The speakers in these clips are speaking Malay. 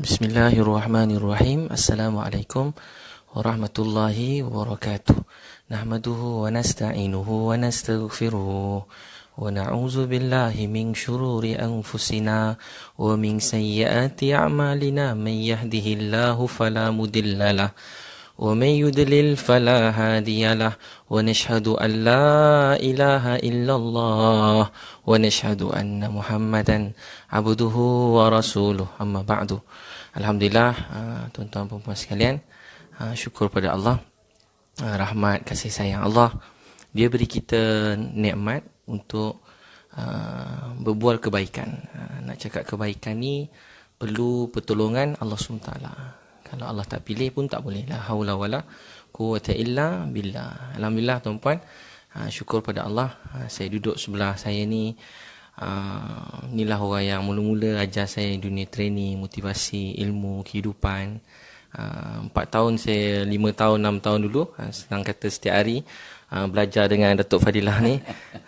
Bismillahirrahmanirrahim. Assalamualaikum warahmatullahi wabarakatuh. Nahmaduhu wa nasta'inuhu wa nastaghfiruh wa na'udzu billahi min syururi anfusina wa min sayyiati a'malina. Man yahdihillahu fala mudilla lahu wa man yudlil fala hadiyalah. Wa nashhadu an la ilaha illallah wa nashhadu anna Muhammadan abduhu wa rasuluh. Amma ba'du. Alhamdulillah, tuan-tuan dan puan sekalian, syukur pada Allah, rahmat kasih sayang Allah, dia beri kita nikmat untuk berbual kebaikan. Nak cakap kebaikan ni perlu pertolongan Allah SWT. Kalau Allah tak pilih pun tak boleh. La haula wala quwwata illa billah. Alhamdulillah tuan-puan, syukur pada Allah. Saya duduk sebelah saya ni, inilah orang yang mula-mula ajar saya dunia training, motivasi, ilmu, kehidupan. 4 tahun saya, 5 tahun, 6 tahun dulu, senang kata setiap hari belajar dengan Datuk Fadilah ni.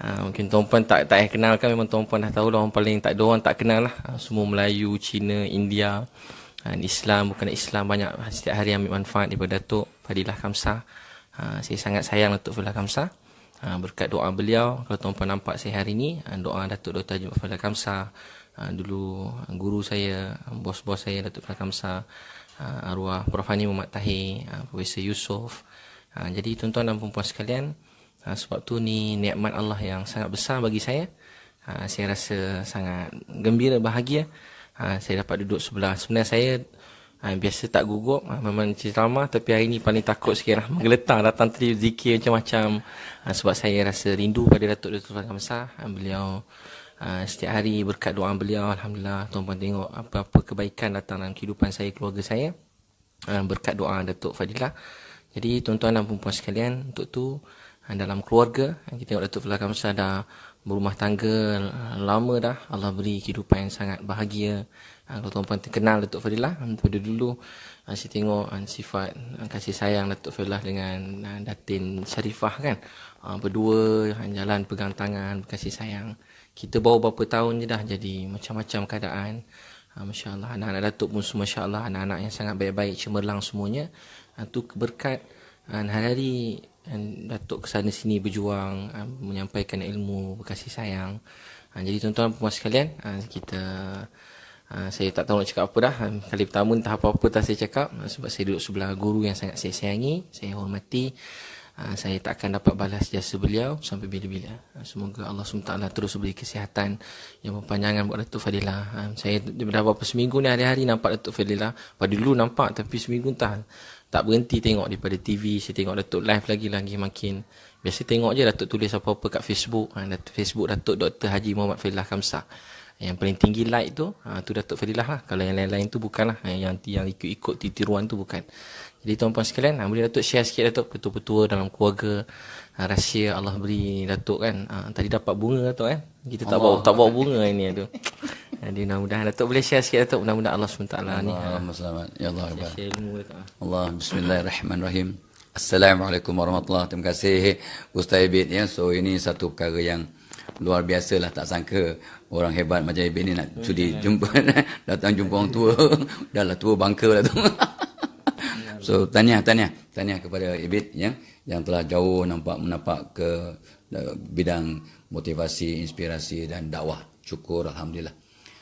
Mungkin tuan-puan tak kenalkan, memang tuan-puan dah tahu lah, orang paling tak ada orang tak kenal lah. Semua Melayu, Cina, India, Islam, bukan Islam, banyak setiap hari ambil manfaat daripada Datuk Fadilah Kamsah. Saya sangat sayang Datuk Fadilah Kamsah. Berkat doa beliau, kalau tuan-puan nampak saya hari ni, doa Datuk Dr. Haji Fadilah Kamsah, dulu guru saya, bos-bos saya Datuk Fadilah Kamsah, arwah Prof. Hani Muhammad Tahir, Profesor Yusof. Jadi tuan-tuan dan puan-puan sekalian, sebab tu ni nikmat Allah yang sangat besar bagi saya. Saya rasa sangat gembira, bahagia saya dapat duduk sebelah. Sebenarnya saya biasa tak gugup, memang ceramah, tapi hari ni paling takut sikit lah, menggeletar, datang tadi zikir macam-macam. Sebab saya rasa rindu pada Datuk Dr. Fadilah Kamsah. Beliau setiap hari berkat doa beliau, alhamdulillah tuan-puan tengok apa-apa kebaikan datang dalam kehidupan saya, keluarga saya, berkat doa Datuk Fadilah. Jadi tuan-tuan dan puan-puan sekalian, untuk tu dalam keluarga, kita tengok Datuk Fadilah Kamsah dah berumah tangga lama dah. Allah beri kehidupan yang sangat bahagia. Kalau tuan-puan kenal Datuk Fadilah, daripada dulu saya tengok sifat kasih sayang Datuk Fadilah dengan Datin Sharifah kan. Berdua jalan pegang tangan, berkasih sayang. Kita baru berapa tahun je dah jadi macam-macam keadaan. Masya Allah, anak-anak Datuk pun semua Masya Allah, anak-anak yang sangat baik-baik, cemerlang semuanya. Itu berkat hari-hari Datuk kesana sini berjuang, menyampaikan ilmu, berkasih sayang. Jadi tuan-tuan puan sekalian, saya tak tahu nak cakap apa dah. Kali pertama entah apa-apa tak saya cakap, sebab saya duduk sebelah guru yang sangat saya sayangi, saya hormati. Saya tak akan dapat balas jasa beliau sampai bila-bila. Semoga Allah SWT terus beri kesihatan yang berpanjangan buat Datuk Fadilah. Saya dah berapa seminggu ni hari-hari nampak Datuk Fadilah. Pada dulu nampak, tapi seminggu tak berhenti tengok daripada TV. Saya tengok Datuk live lagi makin. Biasa tengok je Datuk tulis apa-apa kat Facebook. Facebook Datuk Dr. Haji Muhammad Fadilah Kamsah. Yang paling tinggi like tu Datuk Fadilah lah. Kalau yang lain-lain tu bukanlah. Yang ikut-ikut tiruan tu bukan. Jadi tuan-puan sekalian, boleh Datuk share sikit Datuk petua-petua dalam keluarga, rahsia Allah beri Datuk kan. Tadi dapat bunga Datuk kan. Kita tak bawa bunga ini tu. Jadi mudah-mudahan Datuk boleh share sikit Datuk, mudah-mudahan Allah SWT ni. Allahumma selamat. Ya Allah. Share ilmu Datuk. Allah, bismillahirrahmanirrahim. Assalamualaikum warahmatullahi wabarakatuh. Terima kasih Ustaz Ibit ya. So ini satu perkara yang luar biasa lah, tak sangka orang hebat macam Ibit ni nak sudi jumpa datang jumpa orang tua. Dah lah tua bangka lah tu. So tahniah kepada Ibit ya, yang telah jauh menapak ke bidang motivasi, inspirasi dan dakwah. Syukur alhamdulillah.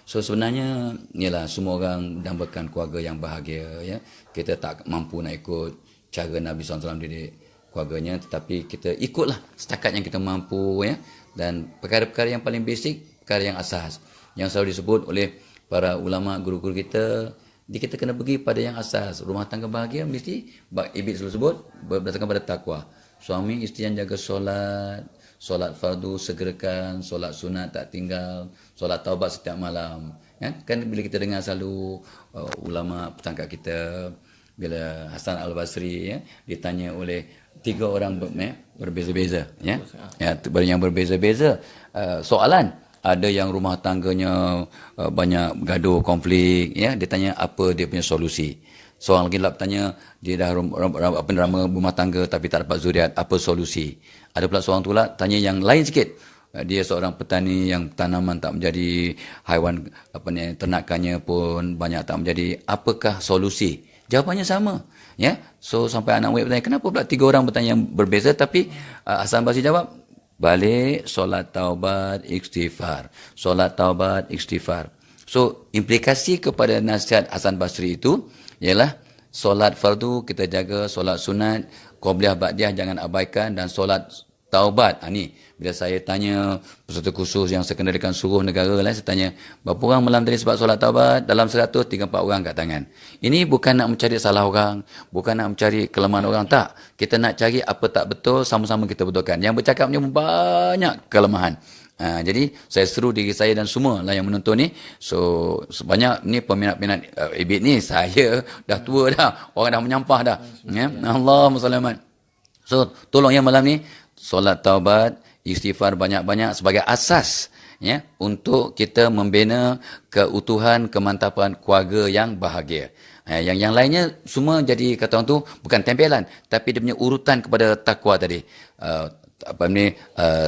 So sebenarnya ialah semua orang dambakan keluarga yang bahagia ya. Kita tak mampu nak ikut cara Nabi SAW didik keluarganya, tetapi kita ikutlah setakat yang kita mampu ya. Dan perkara-perkara yang paling basic, perkara yang asas yang selalu disebut oleh para ulama, guru-guru kita, kita kena pergi pada yang asas. Rumah tangga bahagia mesti Ibit selalu sebut berdasarkan pada takwa. Suami isteri yang jaga solat fardu segerakan, solat sunat tak tinggal, solat taubat setiap malam. Kan bila kita dengar selalu ulama petangkat kita, bila Hasan Al-Basri ditanya oleh 3 orang berbeza-beza yang berbeza-beza soalan. Ada yang rumah tangganya banyak gaduh, konflik dia tanya apa dia punya solusi. Seorang lagi bertanya dia dah rama rumah tangga tapi tak dapat zuriat, apa solusi. Ada pula seorang tu tanya yang lain sikit, dia seorang petani yang tanaman tak menjadi, haiwan ternakannya pun banyak tak menjadi, apakah solusi? Jawapannya sama. Ya, so sampai anak murid bertanya, kenapa pula 3 orang bertanya yang berbeza? Tapi Hasan Basri jawab, balik solat taubat istighfar. Solat taubat istighfar. So implikasi kepada nasihat Hasan Basri itu ialah solat fardu kita jaga, solat sunat, qobliyah ba'diyah jangan abaikan, dan solat taubat. Ni bila saya tanya peserta khusus yang saya kendalikan seluruh negara lah, saya tanya, berapa orang malam tadi sebab solat taubat? Dalam 100, 3-4 orang kat tangan. Ini bukan nak mencari salah orang, bukan nak mencari kelemahan orang, tak. Kita nak cari apa tak betul, sama-sama kita betulkan. Yang bercakap ni banyak kelemahan. Jadi saya seru diri saya dan semua lah yang menonton ni. So sebanyak ni peminat-peminat Ibit ni, saya dah tua dah, orang dah menyampah dah. Ya, Allahumma salli alaihi. So tolong yang malam ni solat taubat, istighfar banyak-banyak sebagai asas ya untuk kita membina keutuhan, kemantapan keluarga yang bahagia. Yang lainnya semua jadi kata orang tu bukan tempelan, tapi dia punya urutan kepada takwa tadi.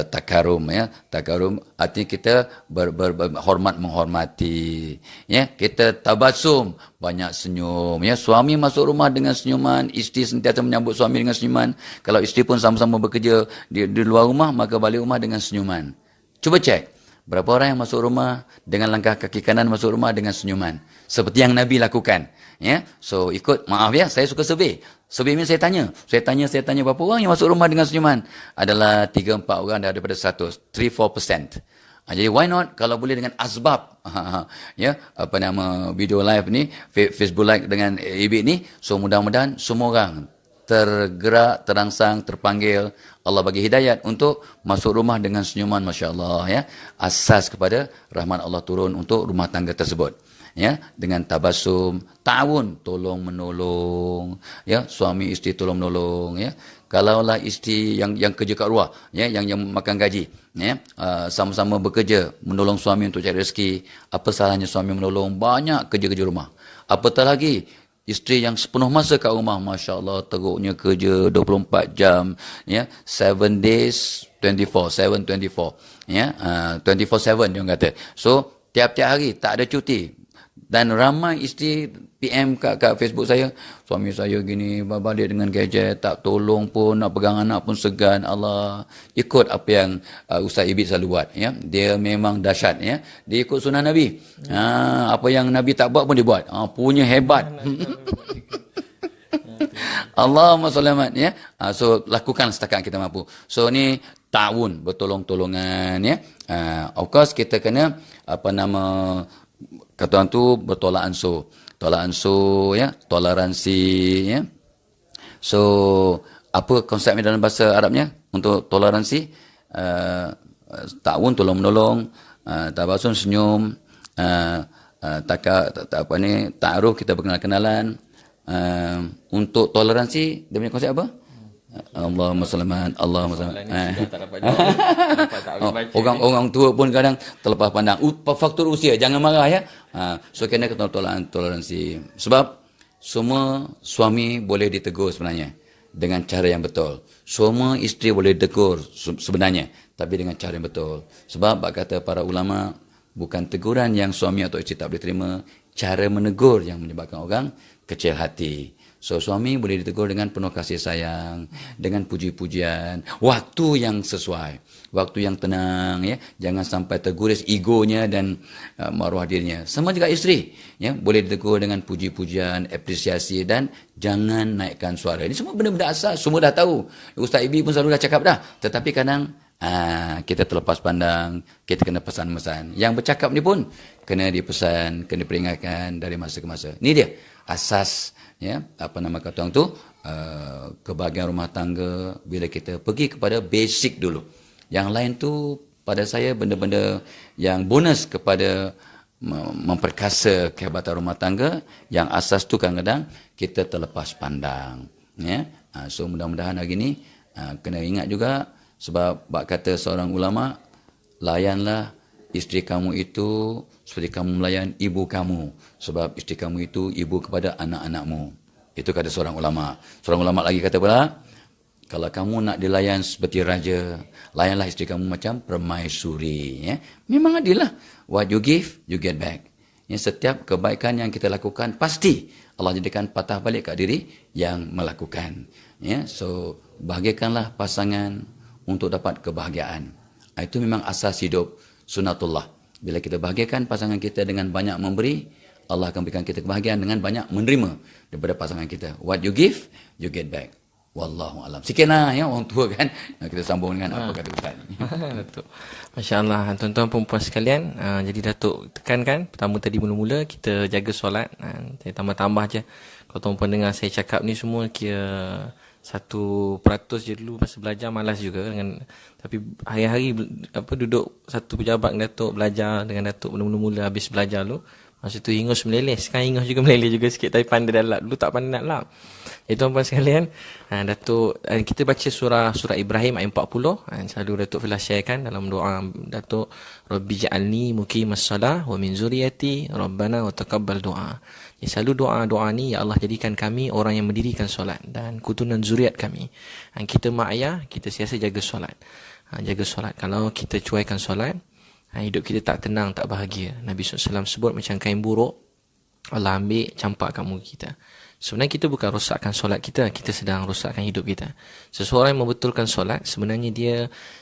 Takarum ya, takarum artinya kita berhormat menghormati ya, kita tabasum banyak senyum ya, suami masuk rumah dengan senyuman, isteri sentiasa menyambut suami dengan senyuman, kalau isteri pun sama-sama bekerja di luar rumah maka balik rumah dengan senyuman. Cuba cek berapa orang yang masuk rumah dengan langkah kaki kanan masuk rumah dengan senyuman seperti yang Nabi lakukan ya. So ikut, maaf ya, saya suka survey ni, saya tanya berapa orang yang masuk rumah dengan senyuman? Adalah 3-4 orang daripada 100, 3-4%. Jadi why not kalau boleh dengan asbab ya, video live ni, Facebook live dengan Ibit ni. So mudah-mudahan semua orang tergerak, terangsang, terpanggil, Allah bagi hidayat untuk masuk rumah dengan senyuman, masya-Allah ya. Asas kepada rahmat Allah turun untuk rumah tangga tersebut. Ya, dengan tabasum, ta'awun, tolong menolong ya, suami isteri tolong menolong ya. Kalaulah isteri yang kerja kat luar ya, yang makan gaji ya, sama-sama bekerja menolong suami untuk cari rezeki, apa salahnya suami menolong? Banyak kerja-kerja rumah. Apatah lagi isteri yang sepenuh masa kat rumah, masya-Allah, teruknya kerja 24 jam ya, 7 days 24 ya, 24/7 dia kata. So tiap-tiap hari tak ada cuti. Dan ramai isteri PM kat Facebook saya, suami saya gini, balik dengan gadget, tak tolong pun, nak pegang anak pun segan. Allah, ikut apa yang Ustaz Ibit selalu buat ya. Dia memang dahsyat ya. Dia ikut sunnah Nabi. Apa yang Nabi tak buat pun dia buat. Punya hebat. Allahumma shalli ya. So lakukan setakat kita mampu. So ni ta'awun, bertolong-tolongan ya. Of course kita kena kata orang tu bertolak ansur. Tolak ansur ya, toleransi ya. So apa konsepnya dalam bahasa Arabnya untuk toleransi? Ta'awun, tolong menolong, tabasum, senyum, ta'aruf, kita berkenal-kenalan. Untuk toleransi dia punya konsep apa? Allahumma selamat, Allahumma selamat. Orang tua pun kadang terlepas pandang. Faktor usia, jangan marah ya. So kena toleransi. Sebab semua suami boleh ditegur sebenarnya dengan cara yang betul. Semua isteri boleh ditegur sebenarnya, tapi dengan cara yang betul. Sebab kata para ulama, bukan teguran yang suami atau isteri tak boleh terima, cara menegur yang menyebabkan orang kecil hati. So suami boleh ditegur dengan penuh kasih sayang, dengan puji-pujian, waktu yang sesuai, waktu yang tenang ya, jangan sampai terguris egonya dan maruah dirinya. Sama juga isteri ya, boleh ditegur dengan puji-pujian, apresiasi, dan jangan naikkan suara. Ini semua benda-benda asas, semua dah tahu. Ustaz Ibi pun selalu dah cakap dah, tetapi kadang kita terlepas pandang, kita kena pesan-pesan. Yang bercakap ni pun kena dipesan, kena peringatkan dari masa ke masa. Ini dia asas ya, kata orang tu, kebahagiaan rumah tangga bila kita pergi kepada basic dulu. Yang lain tu pada saya benda-benda yang bonus kepada memperkasa kehebatan rumah tangga. Yang asas tu kadang-kadang kita terlepas pandang ya. So mudah-mudahan hari ni kena ingat juga, sebab kata seorang ulama, layanlah isteri kamu itu seperti kamu melayan ibu kamu, sebab isteri kamu itu ibu kepada anak-anakmu. Itu kata seorang ulama. Seorang ulama lagi kata pula, Kalau kamu nak dilayan seperti raja, layanlah isteri kamu macam permaisuri. Ya. Memang adil lah. What you give, you get back. Ya, setiap kebaikan yang kita lakukan, pasti Allah jadikan patah balik kat diri yang melakukan. Ya. So, bahagiakanlah pasangan untuk dapat kebahagiaan. Itu memang asas hidup sunatullah. Bila kita bahagiakan pasangan kita dengan banyak memberi, Allah akan berikan kita kebahagiaan dengan banyak menerima daripada pasangan kita. What you give, you get back. Wallahu alam. Sikit lah ya orang tua kan. Kita sambung dengan apa kata Ustaz. Datuk. Masya-Allah, tuan-tuan perempuan sekalian, jadi Datuk tekankan pertama tadi mula-mula kita jaga solat. Saya tambah-tambah je. Kalau tuan-tuan dengar saya cakap ni semua kira 1% je dulu masa belajar malas juga dengan, tapi hari-hari duduk satu pejabat dengan Datuk, belajar dengan Datuk mula-mula habis belajar dulu. Masa tu hingus meleleh. Sekarang hingus juga meleleh juga sikit. Tapi pandai dah lap. Dulu tak pandai nak lap. Tuan-tuan sekalian, Datuk, kita baca surah Ibrahim ayat 40. Selalu Datuk Filah sharekan dalam doa Datuk, Rabbi ja'alni muqimas salah wa min zuriyati Rabbana wa taqabbal doa. Selalu doa-doa ni, ya Allah jadikan kami orang yang mendirikan solat dan keturunan zuriat kami. Kita mak ayah, kita siasa jaga solat. Jaga solat. Kalau kita cuaikan solat, hidup kita tak tenang, tak bahagia. Nabi SAW sebut macam kain buruk, Allah ambil campak kat muka kita. Sebenarnya kita bukan rosakkan solat kita, kita sedang rosakkan hidup kita. Seseorang yang membetulkan solat, sebenarnya dia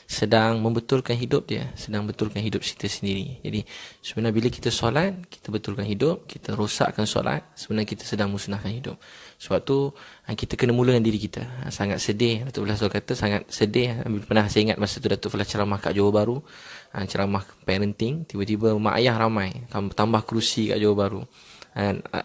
sedang membetulkan hidup dia, sedang betulkan hidup kita sendiri. Jadi sebenarnya bila kita solat, kita betulkan hidup, kita rosakkan solat, sebenarnya kita sedang musnahkan hidup. Sebab tu kita kena mula dengan diri kita. Sangat sedih, Datuk Filah kata sangat sedih. Pernah saya ingat masa tu Datuk Filah ceramah kat Johor Bahru, ceramah parenting, tiba-tiba mak ayah ramai, tambah kerusi kat Johor Bahru.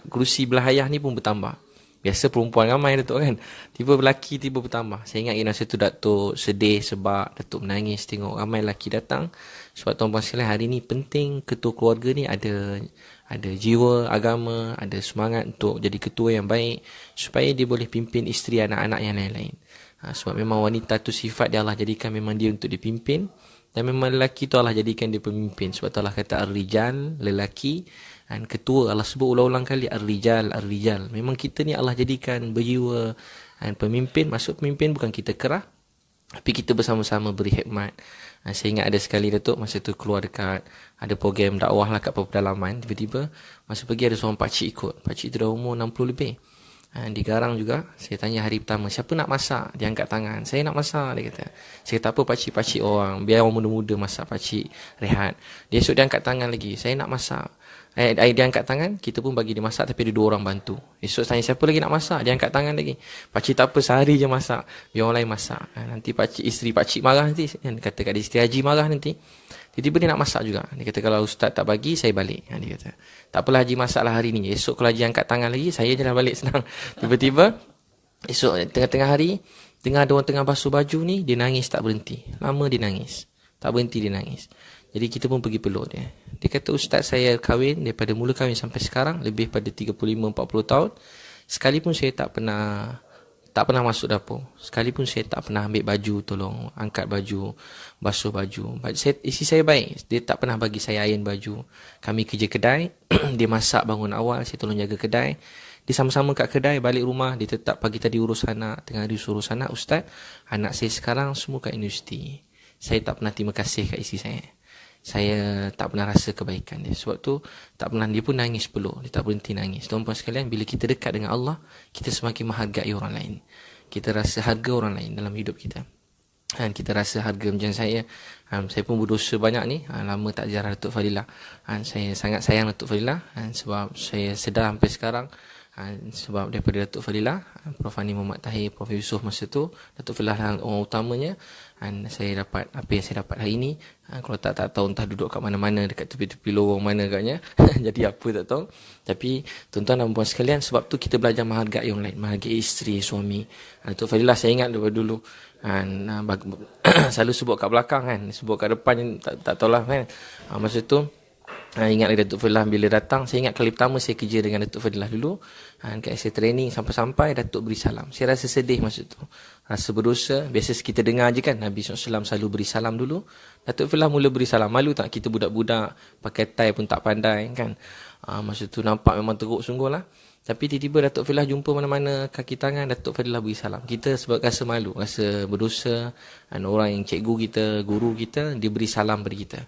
Kerusi belah ayah ni pun bertambah. Biasa perempuan ramai Datuk kan, tiba lelaki tiba bertambah. Saya ingat masa tu Datuk sedih sebab Datuk menangis tengok ramai lelaki datang. Sebab tuan-tuan sekalian, hari ni penting ketua keluarga ni ada jiwa agama, ada semangat untuk jadi ketua yang baik supaya dia boleh pimpin isteri, anak-anak yang lain-lain. Sebab memang wanita tu sifat dia Allah jadikan memang dia untuk dipimpin, dan memang lelaki tu Allah jadikan dia pemimpin. Sebab tu Allah kata ar-rijal, lelaki, dan ketua Allah sebut ulang-ulang kali ar-rijal, ar-rijal. Memang kita ni Allah jadikan berjiwa dan pemimpin. Maksud pemimpin bukan kita kerah, tapi kita bersama-sama beri hikmat. Saya ingat ada sekali Datuk masa tu keluar dekat, ada program dakwah lah kat pedalaman. Tiba-tiba masa pergi ada seorang pakcik ikut. Pakcik tu dah umur 60 lebih. Dia garang juga. Saya tanya hari pertama, siapa nak masak? Dia angkat tangan. Saya nak masak, dia kata. Saya kata apa pakcik-pakcik orang, biar orang muda-muda masak, pakcik rehat. Dia esok dia angkat tangan lagi, saya nak masak. Dia angkat tangan, kita pun bagi dia masak, tapi ada 2 orang bantu. Esok tanya siapa lagi nak masak, dia angkat tangan lagi. Pakcik tak apa, sehari je masak, biar orang lain masak. Nanti pakcik, isteri pakcik marah nanti. Kata kat dia, isteri haji marah nanti. Tiba-tiba dia nak masak juga. Dia kata kalau ustaz tak bagi, saya balik. Dia kata, tak apalah haji masaklah hari ni. Esok kalau haji angkat tangan lagi, saya je dah balik senang. Tiba-tiba, esok tengah-tengah hari, dengar ada orang tengah basuh baju ni, dia nangis tak berhenti. Lama dia nangis. Tak berhenti dia nangis. Jadi kita pun pergi peluk dia. Dia kata, ustaz saya kahwin, daripada mula kahwin sampai sekarang, lebih pada 35-40 tahun, sekalipun saya tak pernah masuk dapur. Sekalipun saya tak pernah ambil baju, tolong angkat baju, basuh baju. Isteri saya baik. Dia tak pernah bagi saya iron baju. Kami kerja kedai, dia masak bangun awal, saya tolong jaga kedai. Dia sama-sama kat kedai, balik rumah, dia tetap pagi tadi urus anak, tengah hari urus anak. Ustaz, anak saya sekarang semua kat universiti. Saya tak pernah terima kasih kat isteri saya. Saya tak pernah rasa kebaikan dia. Sebab tu tak pernah, dia pun nangis peluk. Dia tak berhenti nangis. Tuan-tuan sekalian, bila kita dekat dengan Allah, kita semakin menghargai orang lain. Kita rasa harga orang lain dalam hidup kita. Dan kita rasa harga macam saya. Saya pun berdosa banyak ni. Lama tak ziarah Datuk Fadilah. Saya sangat sayang Datuk Fadilah. Sebab saya sedar sampai sekarang. Sebab daripada Datuk Fadilah, Prof. Ani Muhammad Tahir, Prof. Yusof masa tu, Datuk Fadilah orang utamanya. Saya dapat apa yang saya dapat hari ni. Kalau tak tahu entah duduk kat mana-mana, dekat tepi-tepi lorong mana agaknya. Jadi apa tak tahu. Tapi tuan-tuan dan puan sekalian, sebab tu kita belajar menghargai orang lain, menghargai isteri, suami. Datuk Fadilah saya ingat daripada dulu selalu sebut kat belakang kan, sebut kat depan tak tahulah kan. Masa tu ingat lagi Datuk Fadilah bila datang. Saya ingat kali pertama saya kerja dengan Datuk Fadilah dulu, kat saya training sampai-sampai Datuk beri salam. Saya rasa sedih masa tu, rasa berdosa. Biasa kita dengar je kan Nabi SAW selalu beri salam dulu. Datuk Fadilah mula beri salam. Malu tak kita budak-budak pakai tie pun tak pandai kan. Masa tu nampak memang teruk sungguh lah. Tapi tiba-tiba Datuk Fadilah jumpa mana-mana kaki tangan, Datuk Fadilah beri salam. Kita sebab rasa malu, rasa berdosa. Orang yang cikgu kita, guru kita, dia beri salam pada kita.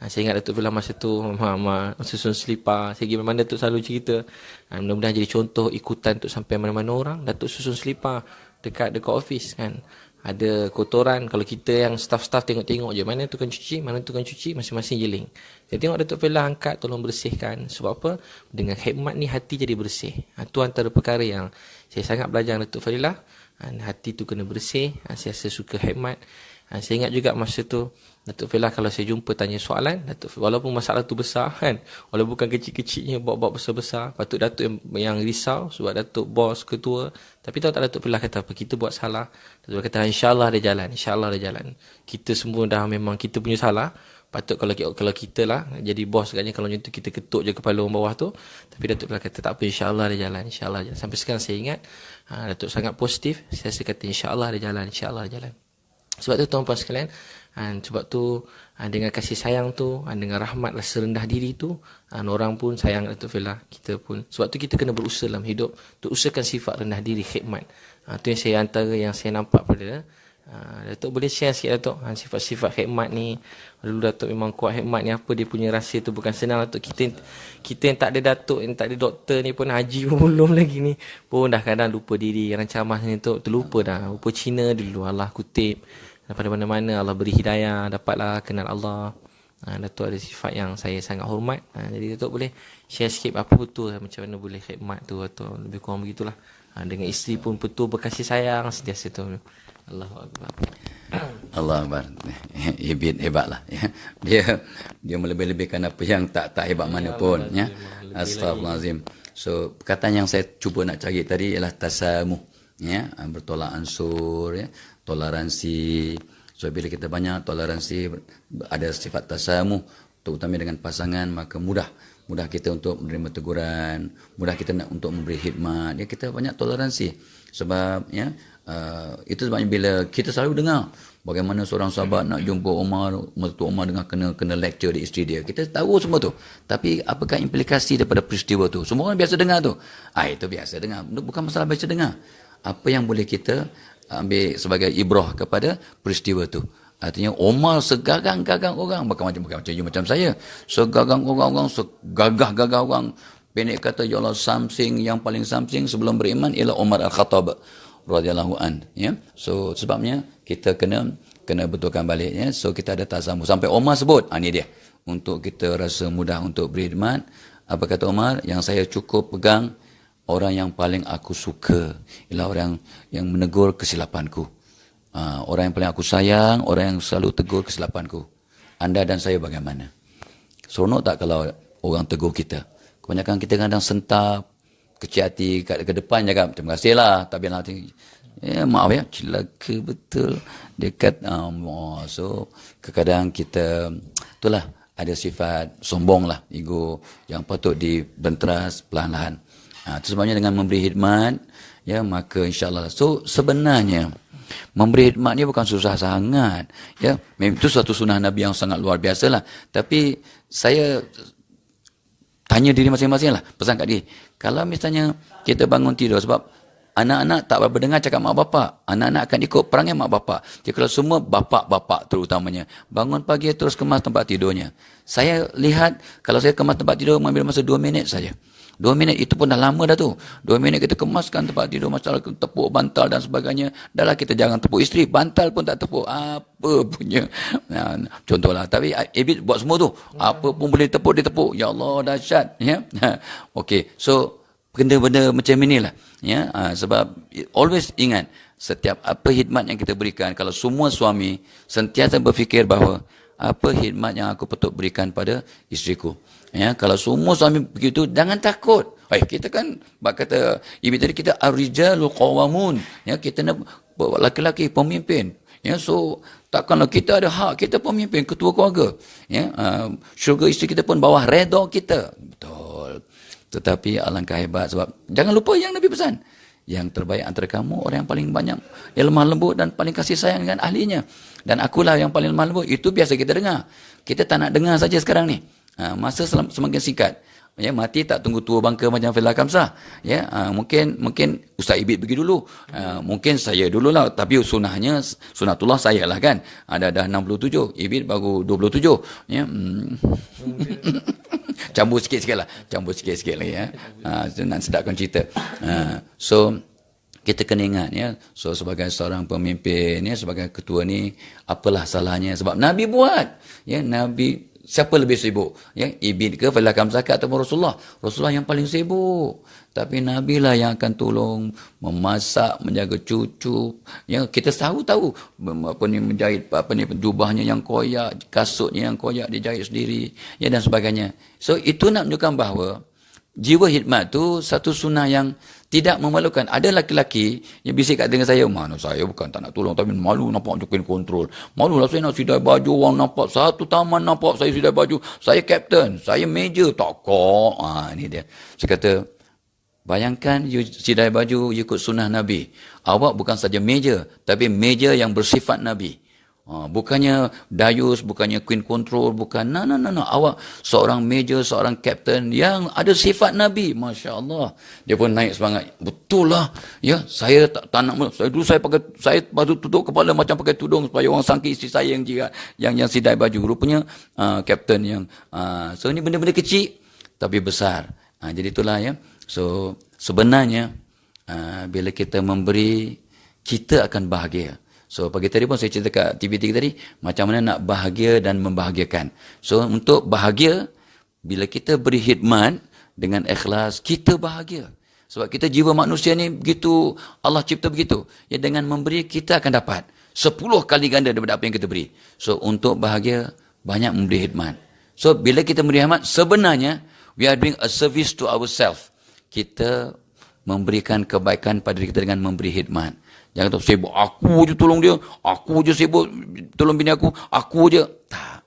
Saya ingat Datuk Fadilah masa tu, Mama susun selipar. Saya pergi mana-mana Datuk selalu cerita. Mudah-mudahan jadi contoh ikutan untuk sampai mana-mana orang. Datuk susun selipar dekat office kan. Ada kotoran, kalau kita yang staff-staff tengok-tengok je, mana tukang cuci, mana tukang cuci, masing-masing jeling. Saya tengok Datuk Fadilah angkat, tolong bersihkan. Sebab apa? Dengan khidmat ni hati jadi bersih. Itu antara perkara yang saya sangat belajar Datuk Fadilah. Hati tu kena bersih. Saya rasa suka khidmat. Saya ingat juga masa tu Datuk Fadilah kalau saya jumpa tanya soalan, walaupun masalah tu besar kan, walaupun bukan kecil-kecilnya, bawa-bawa besar-besar, patut Datuk yang risau sebab Datuk bos, ketua. Tapi tahu tak Datuk Fadilah kata apa? Kita buat salah. Datuk Fadilah kata insya-Allah ada jalan, insya-Allah ada jalan. Kita semua dah memang kita punya salah. Patut kalau kita lah jadi bos agaknya kalau macam tu kita ketuk je kepala orang bawah tu. Tapi Datuk Fadilah kata tak apa, insya-Allah ada jalan, insya-Allah ada jalan. Sampai sekarang saya ingat Datuk sangat positif. Saya rasa kata insya-Allah ada jalan, insya-Allah ada jalan. Sebab tu tuan-tuan sekalian, sebab tu dengan kasih sayang tu, dengan rahmat rasa rendah diri tu, orang pun sayang Datuk Fadilah, kita pun. Sebab tu kita kena berusaha dalam hidup untuk usahakan sifat rendah diri, khidmat. Tu yang saya antara yang saya nampak pada Datuk. Boleh share sikit Datuk sifat-sifat khidmat ni. Dulu Datuk memang kuat khidmat ni, apa dia punya rahsia tu. Bukan senang Datuk. Kita yang tak ada Datuk, yang tak ada doktor ni pun, haji pun belum lagi ni, pun dah kadang lupa diri. Yang ceramah ni tu terlupa dah. Rupa Cina dulu Allah kutip daripada mana-mana, Allah beri hidayah, dapatlah kenal Allah. Datuk ada sifat yang saya sangat hormat. Jadi Datuk boleh share sikit apa betul macam mana boleh khidmat tu, atau lebih kurang begitulah. Dengan isteri pun betul berkasih sayang sentiasa tu. Allahu Akbar. Allah Akbar. Hebatlah ya. Dia melebih-lebihkan apa yang tak hebat mana pun ya. Astagfirullahalazim. So perkataan yang saya cuba nak cari tadi ialah tasamuh ya, bertolak ansur ya, toleransi. So bila kita banyak toleransi, ada sifat tasamuh terutama dengan pasangan, maka mudah kita untuk menerima teguran, mudah kita nak untuk memberi khidmat ya. Kita banyak toleransi sebab ya, itu sebabnya bila kita selalu dengar bagaimana seorang sahabat nak jumpa Umar, Mertua Umar dengan kena lecture di isteri dia. Kita tahu semua tu. Tapi apakah implikasi daripada peristiwa tu? Semua orang biasa dengar tu. Itu biasa dengar. Bukan masalah biasa dengar. Apa yang boleh kita ambil sebagai ibrah kepada peristiwa tu? Artinya Umar segagang-gagang orang, bukan macam you macam saya. Segagang orang, segagah-gagah orang. Pendek kata, ya Allah, yang paling something sebelum beriman ialah Umar Al-Khattab radhiyallahu an ya. So sebabnya kita kena betulkan balik ya. So kita ada tasamuh sampai Umar sebut, ni dia untuk kita rasa mudah untuk berkhidmat. Apa kata Umar? Yang saya cukup pegang, orang yang paling aku suka ialah orang yang menegur kesilapanku. Orang yang paling aku sayang, orang yang selalu tegur kesilapanku. Anda dan saya bagaimana? Seronok tak kalau orang tegur kita? Kebanyakan kita kadang sentap, kecil hati, ke depan cakap terima kasih lah, tapi nanti maaf ya, celaka betul dekat so kadang-kadang kita itulah ada sifat sombong lah, ego yang patut dibenteras perlahan-lahan. Itu sebabnya dengan memberi khidmat ya, maka insya-Allah. So sebenarnya memberi khidmat ni bukan susah sangat ya. Itu suatu sunnah Nabi yang sangat luar biasa lah. Tapi saya tanya diri masing-masing lah, pesan kat diri. Kalau misalnya kita bangun tidur, sebab anak-anak tak berapa dengar cakap mak bapak, anak-anak akan ikut perangai mak bapak. Jadi kalau semua bapak-bapak terutamanya bangun pagi terus kemas tempat tidurnya. Saya lihat kalau saya kemas tempat tidur mengambil masa 2 minit saja. 2 minit itu pun dah lama dah tu. 2 minit kita kemaskan tempat tidur, masalah tepuk bantal dan sebagainya. Dahlah kita jangan tepuk isteri, bantal pun tak tepuk. Apa punya. Contohlah. Tapi Iblis buat semua tu. Apa pun boleh tepuk, dia tepuk. Ya Allah, dahsyat. Ya. Okey. So, benda-benda macam inilah. Ya. Sebab always ingat, setiap apa khidmat yang kita berikan, kalau semua suami sentiasa berfikir bahawa apa khidmat yang aku patut berikan pada isteriku. Ya, kalau semua suami begitu, jangan takut. Kita kan, kata ibu tadi, kita ar-rijalu qawamun. Ya, kita nak laki-laki pemimpin. Ya, so takkanlah kita ada hak, kita pemimpin, ketua keluarga. Ya, syurga isteri kita pun bawah redha kita. Betul. Tetapi alangkah hebat sebab jangan lupa yang Nabi pesan. Yang terbaik antara kamu orang yang paling banyak yang lemah lembut dan paling kasih sayang dengan ahlinya. Dan akulah yang paling lemah lembut. Itu biasa kita dengar. Kita tak nak dengar saja sekarang ni. Masa semakin singkat. Ya, mati tak tunggu tua bangka macam Failah Kamsah. Ya, mungkin Ustaz Ibit pergi dulu. Mungkin saya dululah, tapi sunatullah saya lah kan. Ada dah 67, Ibit baru 27. Ya. Campur sikit-sikit lah. Campur sikit-sikit lagi ya. Nak sedapkan cerita. So kita kena ingat ya. So sebagai seorang pemimpin ya, sebagai ketua ni, apalah salahnya sebab Nabi buat. Ya, Nabi siapa lebih sibuk? Ya, Ibn ke Failah Kamsah ataupun Rasulullah? Rasulullah yang paling sibuk. Tapi Nabi lah yang akan tolong memasak, menjaga cucu. Ya, kita tahu apa ni menjahit jubahnya yang koyak, kasutnya yang koyak dijahit sendiri, ya dan sebagainya. So itu nak menunjukkan bahawa jiwa khidmat tu satu sunnah yang tidak memalukan. Ada laki-laki yang bisik kat dengan saya, mana saya bukan tak nak tolong, tapi malu nampak jokin kontrol. Malu lah saya nak sidai baju, orang nampak satu taman nampak saya sidai baju. Saya kapten, saya major, tak kok. Ini dia. Saya kata, bayangkan you sidai baju, you ikut sunnah Nabi. Awak bukan saja major, tapi major yang bersifat Nabi. Bukannya dayus, bukannya queen control, bukan. No. Awak seorang major, seorang captain yang ada sifat Nabi. Masya Allah. Dia pun naik semangat. Betul lah. Ya, saya tak nak. Saya baru tutup kepala macam pakai tudung supaya orang sangka isteri saya yang sidai baju. Rupanya captain yang. So ini benda-benda kecil tapi besar. Jadi itulah ya. So sebenarnya bila kita memberi, kita akan bahagia. So pagi tadi pun saya cerita kat TV3 tadi, macam mana nak bahagia dan membahagiakan. So untuk bahagia, bila kita beri khidmat dengan ikhlas, kita bahagia. Sebab kita jiwa manusia ni begitu, Allah cipta begitu. Ya, dengan memberi, kita akan dapat 10 kali ganda daripada apa yang kita beri. So untuk bahagia, banyak memberi khidmat. So bila kita memberi khidmat, sebenarnya, we are doing a service to ourselves. Kita memberikan kebaikan pada diri kita dengan memberi khidmat. Jangan tahu sibuk, aku je tolong dia, aku je sibuk tolong bini aku je. Tak.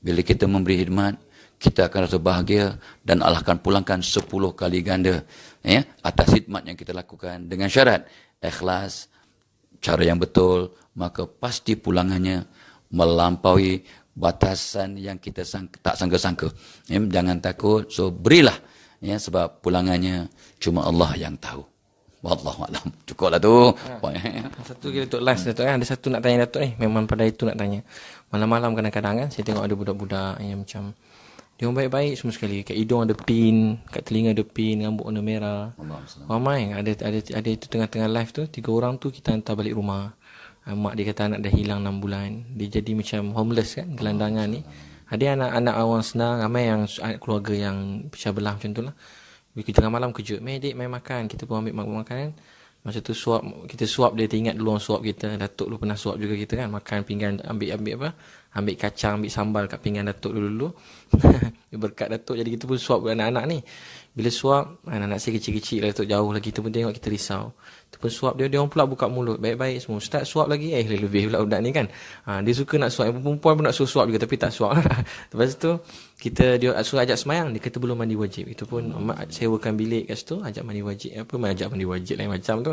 Bila kita memberi khidmat, kita akan rasa bahagia dan Allah akan pulangkan 10 kali ganda ya, atas khidmat yang kita lakukan. Dengan syarat, ikhlas, cara yang betul, maka pasti pulangannya melampaui batasan yang kita tak sangka-sangka. Ya, jangan takut, so berilah. Ya, sebab pulangannya cuma Allah yang tahu. Wallahualam. Cukuplah tu. Satu kita Datuk last Datuk kan. Ada satu nak tanya Datuk ni. Memang pada itu nak tanya. Malam-malam kadang-kadang kan saya tengok ada budak-budak yang macam dia orang baik-baik semua sekali. Kat hidung ada pin, kat telinga ada pin, rambut warna merah. Ramai ada itu tengah-tengah live tu, 3 orang tu kita hantar balik rumah. Mak dia kata anak dah hilang 6 bulan. Dia jadi macam homeless kan, gelandangan ni. Ada anak-anak orang senang, ramai yang keluarga yang pecah belah macam tu lah. Tengah malam kejut, dik main makan, kita pun ambil makanan. Masa tu kita suap dia, ingat dulu orang suap kita. Datuk dulu pernah suap juga kita kan, makan pinggan, ambil kacang, ambil sambal kat pinggan Datuk dulu. Berkat Datuk, jadi kita pun suap anak-anak ni. Bila suap, anak-anak saya kecil-kecil lah, Datuk jauh lagi, kita pun tengok, kita risau. Kita pun suap dia orang pula buka mulut, baik-baik semua. Ustaz suap lagi, lebih pula budak ni kan. Dia suka nak suap, perempuan pun nak suap juga, tapi tak suap. Lepas tu, dia suruh ajak semayang, dia kata belum mandi wajib. Itu pun mak sewakan bilik kat situ, ajak mandi wajib. Ajak mandi wajib lain macam tu.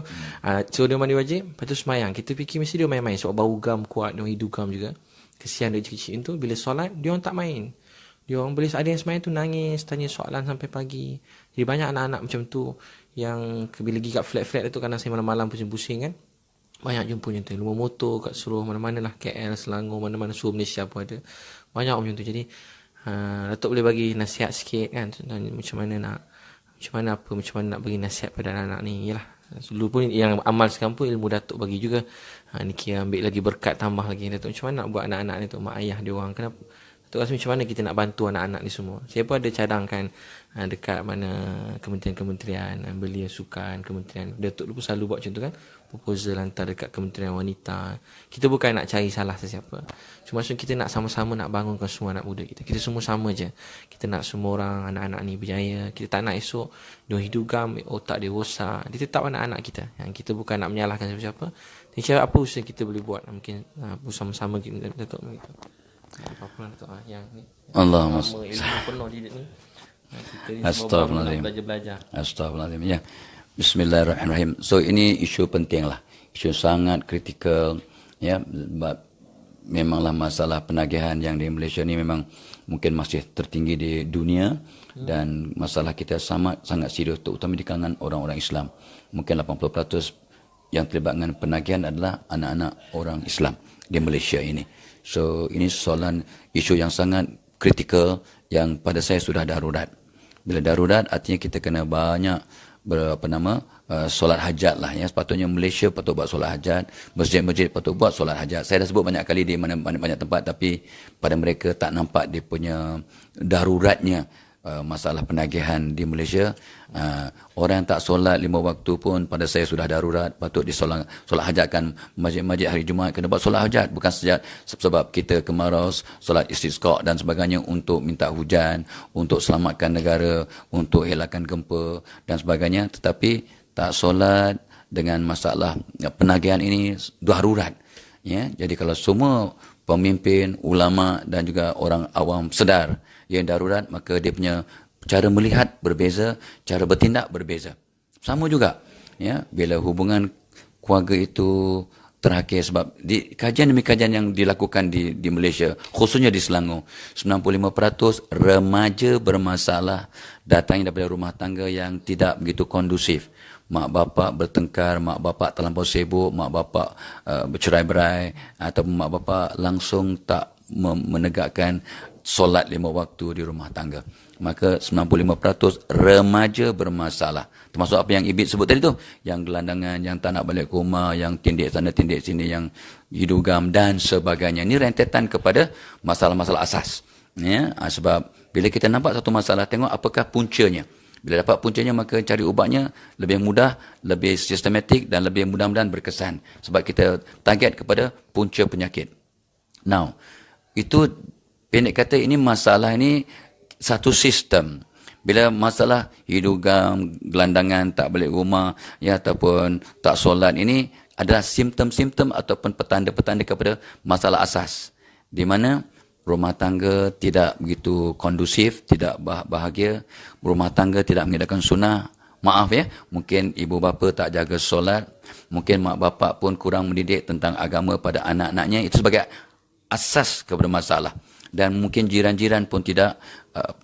So dia mandi wajib, lepas tu semayang. Kita fikir mesti dia main-main, sebab bau gam kuat, dia hidu gam juga. Kesian dia kecil-kecil tu, bila solat, dia orang tak main. Dia orang boleh, ada yang semayang tu nangis, tanya soalan sampai pagi. Jadi banyak anak-anak macam tu, yang bila pergi kat flat-flat tu, kadang saya malam-malam pusing-pusing kan. Banyak jumpa macam tu, lumba motor kat seluruh mana-mana lah, KL, Selangor, mana-mana seluruh Malaysia pun ada. Banyak macam tu, jadi Datuk boleh bagi nasihat sikit kan, macam mana nak bagi nasihat pada anak-anak ni. Yalah, dulu pun yang amal sekarang pun ilmu Datuk bagi juga. Ni kira ambil lagi berkat, tambah lagi Datuk. Macam mana nak buat anak-anak ni tu, mak ayah dia orang, kenapa Datuk rasa macam mana kita nak bantu anak-anak ni semua? Saya pun ada cadangkan dekat mana kementerian-kementerian, belia sukan, kementerian. Datuk dulu pun selalu buat macam tu kan, proposal hantar dekat Kementerian Wanita. Kita bukan nak cari salah sesiapa. Cuma maksud kita nak sama-sama nak bangunkan semua anak muda kita. Kita semua sama je. Kita nak semua orang, anak-anak ni berjaya. Kita tak nak esok dia hidup gam, otak dia rosak. Dia tetap anak-anak kita. Yang kita bukan nak menyalahkan siapa-siapa. Jadi apa usaha kita boleh buat? Mungkin bersama-sama kita Datuk begitu. Apa-apa Datuk yang ni. Allahumma ilmu penuh di ni. Astagfirullahaladzim. Belajar. Astagfirullahaladzim. Ya. Bismillahirrahmanirrahim. So ini isu penting lah. Isu sangat kritikal. Ya. memanglah masalah penagihan yang di Malaysia ni memang mungkin masih tertinggi di dunia, dan masalah kita sangat serius, terutama di kalangan orang-orang Islam. Mungkin 80% yang terlibat dengan penagihan adalah anak-anak orang Islam di Malaysia ini. So ini soalan isu yang sangat kritikal yang pada saya sudah darurat. Bila darurat artinya kita kena banyak solat hajat lah ya. Sepatutnya Malaysia patut buat solat hajat, masjid-masjid patut buat solat hajat. Saya dah sebut banyak kali di banyak tempat, tapi pada mereka tak nampak dia punya daruratnya masalah penagihan di Malaysia. Orang yang tak solat 5 waktu pun pada saya sudah darurat, patut disolat hajatkan. Masjid-masjid hari Jumaat kena buat solat hajat, bukan sebab kita kemarau, solat istisqa dan sebagainya untuk minta hujan, untuk selamatkan negara, untuk elakkan gempa dan sebagainya, tetapi tak solat dengan masalah penagihan ini darurat ya. Jadi kalau semua pemimpin, ulama dan juga orang awam sedar yang darurat, maka dia punya cara melihat berbeza, cara bertindak berbeza. Sama juga ya, bila hubungan keluarga itu terakhir, sebab di kajian demi kajian yang dilakukan di Malaysia, khususnya di Selangor, 95% remaja bermasalah datangnya daripada rumah tangga yang tidak begitu kondusif. Mak bapak bertengkar, mak bapak terlampau sibuk, mak bapak bercerai-berai, atau mak bapak langsung tak menegakkan solat 5 waktu di rumah tangga. Maka 95% remaja bermasalah. Termasuk apa yang Ibit sebut tadi tu, yang gelandangan, yang tak nak balik ke rumah, yang tindik sana tindik sini, yang hidugam dan sebagainya. Ini rentetan kepada masalah-masalah asas. Ya, sebab bila kita nampak satu masalah, tengok apakah puncanya. Bila dapat puncanya, maka cari ubatnya lebih mudah, lebih sistematik dan lebih mudah-mudahan berkesan. Sebab kita target kepada punca penyakit. Now, itu pendek kata, ini masalah ini satu sistem. Bila masalah hidugam, gelandangan, tak balik rumah, ya, ataupun tak solat, ini adalah simptom-simptom ataupun petanda-petanda kepada masalah asas. Di mana rumah tangga tidak begitu kondusif, tidak bahagia, rumah tangga tidak mengadakan sunnah. Maaf ya, mungkin ibu bapa tak jaga solat, mungkin mak bapak pun kurang mendidik tentang agama pada anak-anaknya. Itu sebagai asas kepada masalah. Dan mungkin jiran-jiran pun tidak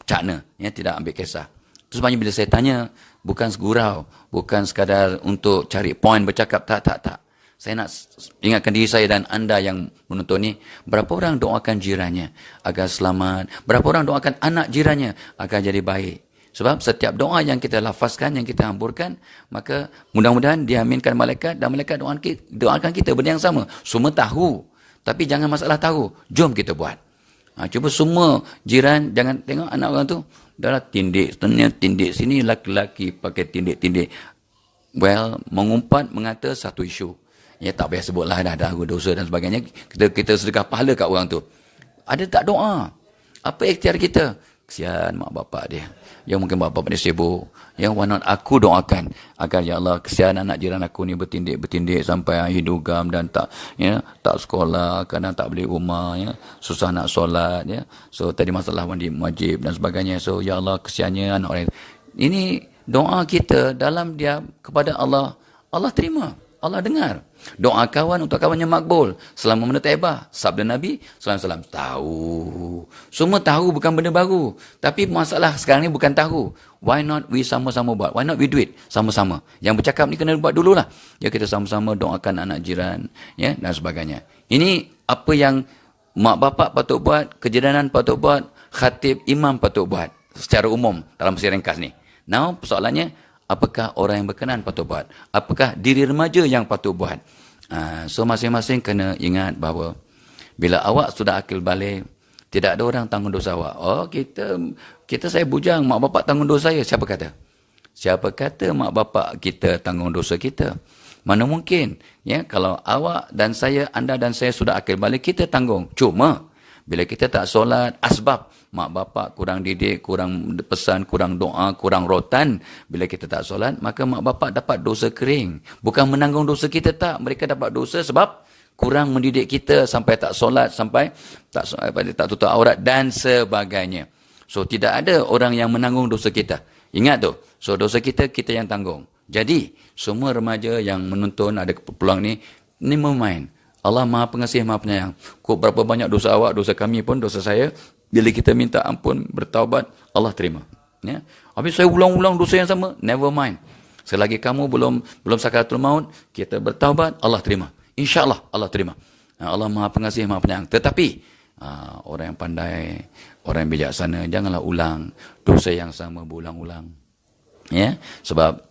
cakna, ya, tidak ambil kisah. Itu sebabnya bila saya tanya, bukan segurau, bukan sekadar untuk cari poin bercakap, tak. Saya nak ingatkan diri saya dan anda yang menonton ni, berapa orang doakan jirannya agar selamat, berapa orang doakan anak jirannya agar jadi baik. Sebab setiap doa yang kita lafazkan, yang kita hamburkan, maka mudah-mudahan diaminkan malaikat, dan malaikat doakan kita benda yang sama. Semua tahu, tapi jangan masalah tahu, jom kita buat. Cuba semua jiran jangan tengok anak orang tu dah tindik sini, laki-laki pakai tindik. Well, mengumpat mengata satu isu. Ya, tak payah sebutlah dah dosa dan sebagainya. Kita sedekah pahala kat orang tu. Ada tak doa? Apa ikhtiar kita? Kesian mak bapak dia. Yang mungkin mak bapak dia sibuk. Yang why not aku doakan agar ya Allah, kesian anak jiran aku ni bertindik sampai hidugam dan tak sekolah, kadang tak beli rumah, ya, susah nak solat, ya. So tadi masalah mandi wajib dan sebagainya. So ya Allah, kesiannya anak orang. Ini doa kita dalam dia kepada Allah. Allah terima, Allah dengar. Doa kawan untuk kawan yang makbul selama benda taibah. Sabda Nabi SAW, tahu. Semua tahu, bukan benda baru. Tapi masalah sekarang ni bukan tahu. Why not we sama-sama buat? Why not we do it sama-sama? Yang bercakap ni kena buat dululah. Ya, kita sama-sama doakan anak jiran, ya, dan sebagainya. Ini apa yang mak bapak patut buat, kejiranan patut buat, khatib, imam patut buat secara umum dalam sesi ringkas ni. Now, persoalannya, apakah orang yang berkenan patut buat? Apakah diri remaja yang patut buat? So masing-masing kena ingat bahawa bila awak sudah akil balik, tidak ada orang tanggung dosa awak. Oh, kita saya bujang, mak bapak tanggung dosa saya. Siapa kata? Siapa kata mak bapak kita tanggung dosa kita? Mana mungkin? Ya, kalau awak dan saya, anda dan saya sudah akil balik, kita tanggung. Cuma bila kita tak solat, asbab mak bapak kurang didik, kurang pesan, kurang doa, kurang rotan. Bila kita tak solat, maka mak bapak dapat dosa kering. Bukan menanggung dosa kita, tak. Mereka dapat dosa sebab kurang mendidik kita sampai tak solat, sampai tak tutup aurat dan sebagainya. So, tidak ada orang yang menanggung dosa kita. Ingat tu. So, dosa kita yang tanggung. Jadi, semua remaja yang menonton ada peluang ni memain. Allah Maha Pengasih, Maha Penyayang. Kok berapa banyak dosa awak, dosa kami pun, dosa saya, bila kita minta ampun, bertaubat, Allah terima. Ya. Habis saya ulang-ulang dosa yang sama, never mind. Selagi kamu belum sakaratul maut, kita bertaubat, Allah terima. InsyaAllah Allah terima. Allah Maha Pengasih, Maha Penyayang. Tetapi orang yang pandai, orang yang bijaksana, janganlah ulang dosa yang sama berulang-ulang. Ya, sebab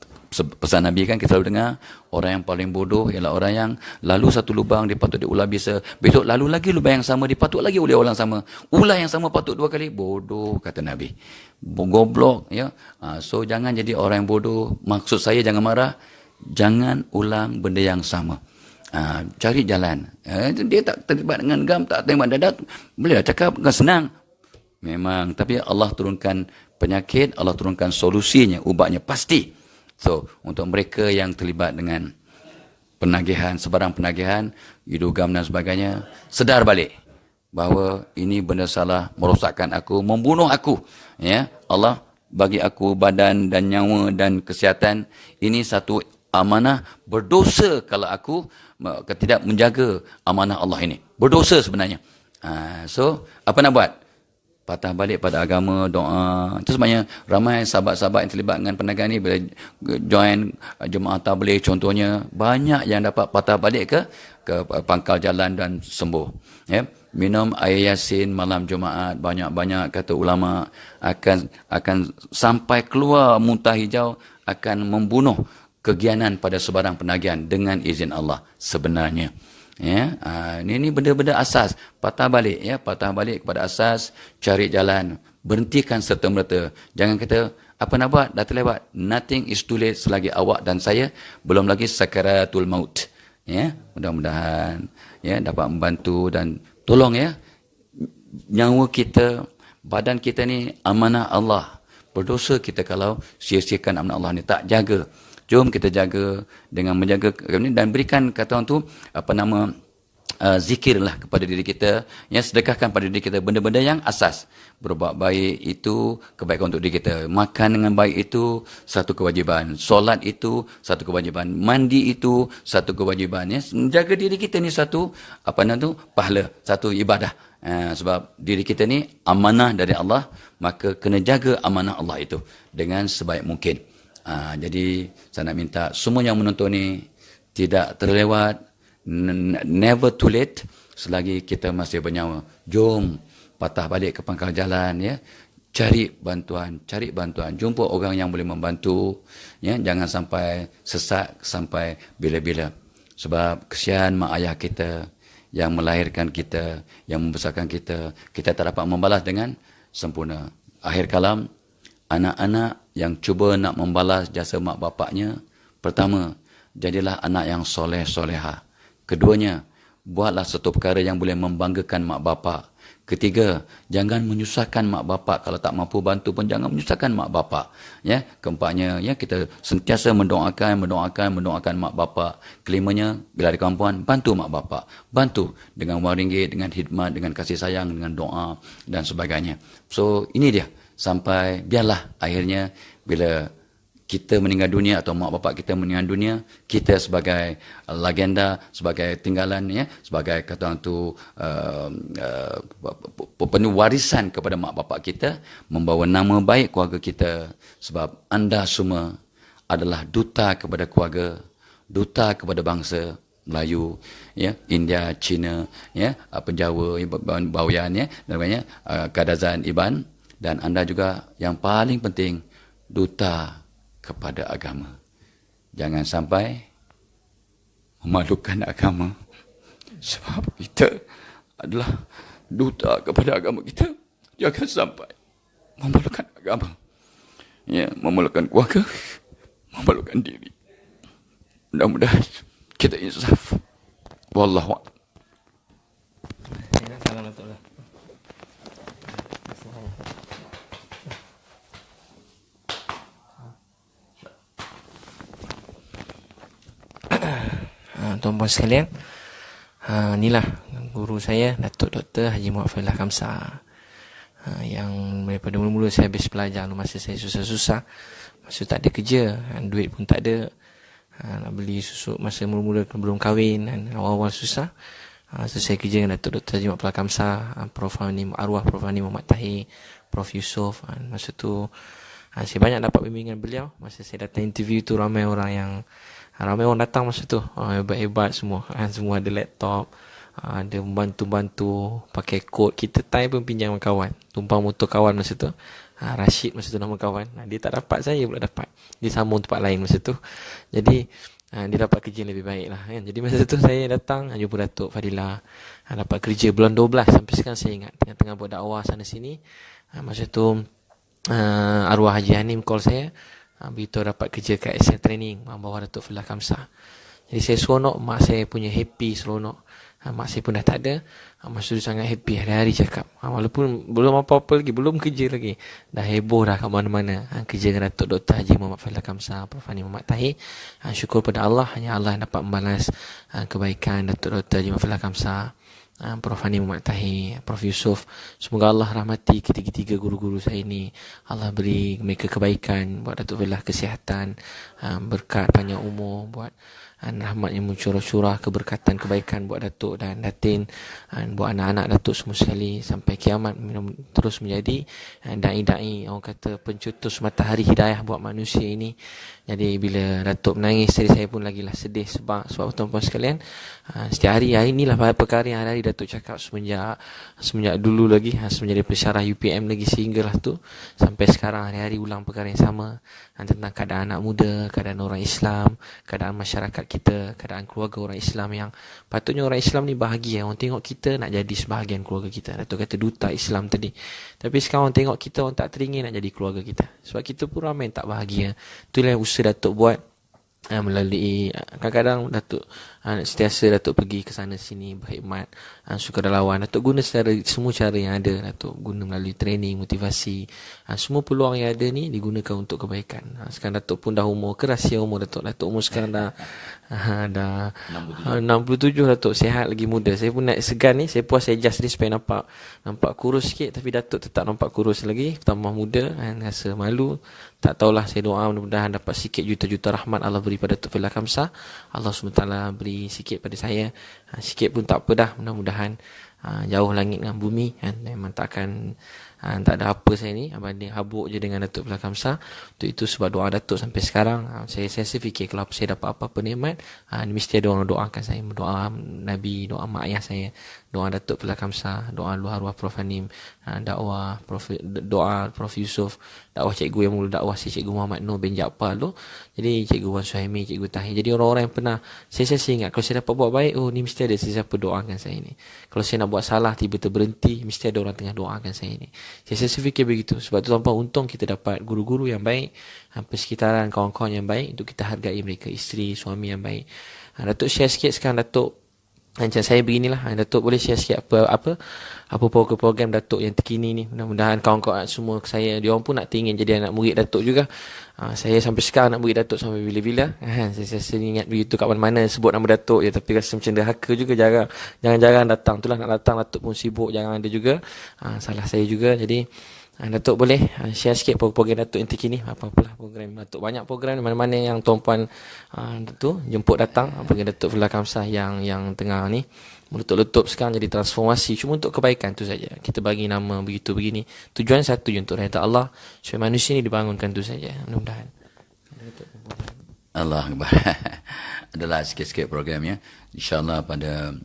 pesan Nabi kan kita selalu dengar, orang yang paling bodoh ialah orang yang lalu satu lubang dia patut diulang bisa, besok lalu lagi lubang yang sama dia patut lagi ulang sama, ulang yang sama patut 2 kali. Bodoh kata Nabi, goblok ya. So jangan jadi orang yang bodoh. Maksud saya jangan marah, jangan ulang benda yang sama. Cari jalan. Dia tak terlibat dengan gam, tak tembak dadat, boleh cakap dengan senang memang, tapi Allah turunkan penyakit, Allah turunkan solusinya, ubatnya pasti. So, untuk mereka yang terlibat dengan penagihan, sebarang penagihan, idugam dan sebagainya, sedar balik bahawa ini benda salah, merosakkan aku, membunuh aku. Ya, Allah bagi aku badan dan nyawa dan kesihatan. Ini satu amanah, berdosa kalau aku tidak menjaga amanah Allah ini. Berdosa sebenarnya. So, apa nak buat? Patah balik pada agama, doa. Itu sebabnya ramai sahabat-sahabat yang terlibat dengan perniagaan ni bila join jemaah tabligh contohnya, banyak yang dapat patah balik ke pangkal jalan dan sembuh. Ya, minum air Yasin malam Jumaat banyak-banyak, kata ulama, akan sampai keluar muntah hijau, akan membunuh kegianan pada sebarang penagihan dengan izin Allah sebenarnya. Ya, ini benda-benda asas. Patah balik, ya, patah balik kepada asas, cari jalan, berhentikan serta-merta. Jangan kata apa nak buat, dah terlewat. Nothing is too late selagi awak dan saya belum lagi sakaratul maut. Ya, mudah-mudahan ya dapat membantu dan tolong ya, nyawa kita, badan kita ni amanah Allah. Berdosa kita kalau sia-siakan amanah Allah ni, tak jaga. Jom kita jaga dengan menjaga dan berikan kata orang tu zikirlah kepada diri kita, ya, sedekahkan pada diri kita benda-benda yang asas. Berbuat baik itu kebaikan untuk diri kita. Makan dengan baik itu satu kewajiban. Solat itu satu kewajiban. Mandi itu satu kewajiban, ya. Menjaga diri kita ni satu pahala, satu ibadah. Sebab diri kita ni amanah dari Allah, maka kena jaga amanah Allah itu dengan sebaik mungkin. Jadi saya nak minta semua yang menonton ni tidak terlewat, never too late selagi kita masih bernyawa. Jom patah balik ke pangkal jalan, ya. Cari bantuan, jumpa orang yang boleh membantu, ya. Jangan sampai sesat sampai bila-bila. Sebab kesian mak ayah kita yang melahirkan kita, yang membesarkan kita, kita tak dapat membalas dengan sempurna. Akhir kalam, anak-anak yang cuba nak membalas jasa mak bapaknya, pertama, jadilah anak yang soleh-soleha. Keduanya, buatlah satu perkara yang boleh membanggakan mak bapak. Ketiga, jangan menyusahkan mak bapak. Kalau tak mampu bantu pun jangan menyusahkan mak bapak. Ya, keempatnya, ya, kita sentiasa mendoakan mak bapak. Kelimanya, bila ada kemampuan, bantu mak bapak. Bantu dengan wang ringgit, dengan khidmat, dengan kasih sayang, dengan doa dan sebagainya. So, ini dia. Sampai biarlah akhirnya bila kita meninggal dunia atau mak bapak kita meninggal dunia, kita sebagai legenda, sebagai tinggalan, ya, sebagai kata orang tu penuh warisan kepada mak bapak kita, membawa nama baik keluarga kita. Sebab anda semua adalah duta kepada keluarga, duta kepada bangsa Melayu, ya, India, Cina, ya, Penjawa, Bawean, ya, namanya Kadazan, Iban. Dan anda juga yang paling penting, duta kepada agama. Jangan sampai memalukan agama. Sebab kita adalah duta kepada agama kita. Jangan sampai memalukan agama. Ya, memalukan keluarga, memalukan diri. Mudah-mudahan kita insaf. Wallahu a'lam. Tuan-tuan sekalian, inilah guru saya, Datuk Dr. Haji Muhammad Failah Kamsa, yang daripada mula-mula saya habis belajar masa saya susah-susah, masa tak ada kerja, duit pun tak ada, Nak beli susu masa mula-mula belum kahwin kan, awal-awal susah. So saya kerja dengan Datuk Dr. Haji Mat Kamsa, Prof. Hani Arwah Prof. Hani Muhammad Tahir, Prof. Yusof. Masa tu saya banyak dapat bimbingan beliau. Masa saya datang interview tu ramai orang datang masa tu, hebat-hebat semua. Semua ada laptop, ada membantu-bantu pakai kod. Kita time pun pinjam kawan, tumpang motor kawan masa tu. Rashid masa tu nama kawan. Dia tak dapat, saya pula dapat. Dia sambung tempat lain masa tu. Jadi dia dapat kerja lebih baik lah kan. Jadi masa tu saya datang jumpa Datuk Fadilah, dapat kerja bulan 12. Sampai sekarang saya ingat, tengah-tengah buat dakwah sana sini. Masa tu Arwah Haji Hanim call saya, beritahu dapat kerja kat Excel Training bawah Datuk Fadilah Kamsa. Jadi saya seronok, mak saya punya happy, seronok. Mak saya pun dah tak ada. Masa tu sangat happy, hari-hari cakap. Walaupun belum apa-apa lagi, belum kerja lagi, dah heboh dah kat mana-mana. Kerja dengan Datuk Dr. Haji Muhammad Fadilah Kamsa, Prof. Hani Muhammad Tahir. Syukur pada Allah, hanya Allah yang dapat membalas kebaikan Datuk Dr. Haji Muhammad Fadilah Kamsa, Prof. Hani Muhammad Tahir, Prof. Yusof. Semoga Allah rahmati ketiga-tiga guru-guru saya ini. Allah beri mereka kebaikan, buat Datuk Fadilah kesihatan, berkat panjang umur, buat rahmat yang mencurah-curah, keberkatan, kebaikan buat Datuk dan Datin, buat anak-anak Datuk semua sekali sampai kiamat, terus menjadi da'i-da'i, orang kata pencetus matahari hidayah buat manusia ini. Jadi bila Datuk menangis, saya pun lagilah sedih sebab tuan-tuan sekalian, setiap hari inilah perkara yang hari-hari Datuk cakap semenjak dulu lagi, semenjak pensyarah UPM lagi sehinggalah tu sampai sekarang, hari-hari ulang perkara yang sama, tentang keadaan anak muda, keadaan orang Islam, keadaan masyarakat kita, keadaan keluarga orang Islam yang patutnya orang Islam ni bahagia. Orang tengok kita nak jadi sebahagian keluarga kita. Datuk kata duta Islam tadi. Tapi sekarang orang tengok kita, orang tak teringin nak jadi keluarga kita. Sebab kita pun ramai yang tak bahagia. Itulah yang usaha Datuk buat melalui kadang-kadang Datuk sentiasa Datuk pergi ke sana sini berkhidmat, sukarelawan. Datuk guna semua cara yang ada. Datuk guna melalui training, motivasi, semua peluang yang ada ni digunakan untuk kebaikan. Sekarang Datuk pun dah umur, kerasia umur Datuk umur sekarang dah 67 Datuk, sihat lagi muda. Saya pun nak segan ni, saya puas adjust ni supaya nampak kurus sikit, tapi Datuk tetap nampak kurus lagi, tambah muda, rasa malu. Tak tahulah, saya doa mudah-mudahan dapat sikit juta-juta rahmat Allah beri pada Datuk Fadilah Kamsa. Allah SWT beri sikit pada saya, sikit pun tak apa dah. Mudah-mudahan jauh langit dengan bumi kan, memang takkan tak ada apa saya ni, banding habuk je dengan Datuk Fadilah Kamsa. Untuk itu sebab doa Datuk sampai sekarang, saya fikir kalau saya dapat apa-apa nikmat, mesti ada orang doakan saya, doa Nabi, doa mak ayah saya, doa Datuk Fadilah Kamsa, doa arwah Prof. Hanim, doa Prof. Yusof, dakwah cikgu yang mula dakwah si Cikgu Muhammad Nur bin Jaafar tu. Jadi Cikgu Wan Suhaimi, Cikgu Tahir. Jadi orang-orang yang pernah saya ingat, kalau saya dapat buat baik, ni mesti ada sesiapa doakan saya ni. Kalau saya nak buat salah, tiba-tiba berhenti, mesti ada orang tengah doakan saya ni. Saya fikir begitu. Sebab tu tanpa untung kita dapat guru-guru yang baik, persekitaran kawan-kawan yang baik, untuk kita hargai mereka, isteri, suami yang baik. Datuk share sikit sekarang Datuk, macam saya beginilah, Datuk boleh share sikit apa program Datuk yang terkini ni. Mudah-mudahan kawan-kawan semua saya, dia orang pun nak ingin jadi anak murid Datuk juga. Saya sampai sekarang nak murid Datuk sampai bila-bila. Saya ingat begitu kat mana-mana sebut nama Datuk je, tapi rasa macam derhaka juga, jarang-jarang datang. Itulah nak datang Datuk pun sibuk, jarang ada juga. Salah saya juga. Jadi Datuk boleh share sikit program Datuk yang terkini, apa-apalah program Datuk. Banyak program mana-mana yang tuan-puan tu jemput datang, program Datuk Fadilah Kamsa yang tengah ni meletup-letup sekarang jadi transformasi, cuma untuk kebaikan tu saja. Kita bagi nama begitu begini, tujuan satu je, untuk redha Allah, supaya manusia ni dibangunkan tu saja. Mudah-mudahan Allah adalah sikit-sikit programnya. InsyaAllah pada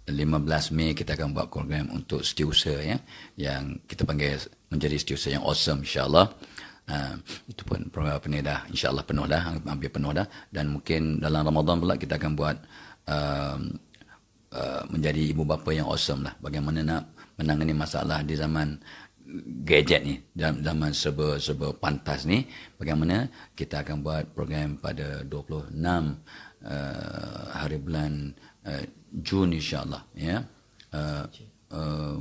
15 Mei kita akan buat program untuk setiausaha ya, yang kita panggil menjadi setiausaha yang awesome insyaAllah. Itu pun program apa ni dah insyaAllah penuh dah, hampir penuh dah. Dan mungkin dalam Ramadan pula kita akan buat menjadi ibu bapa yang awesome lah. Bagaimana nak menangani masalah di zaman gadget ni, zaman serba pantas ni. Bagaimana kita akan buat program pada 26 hari bulan Jun insyaAllah ya. 26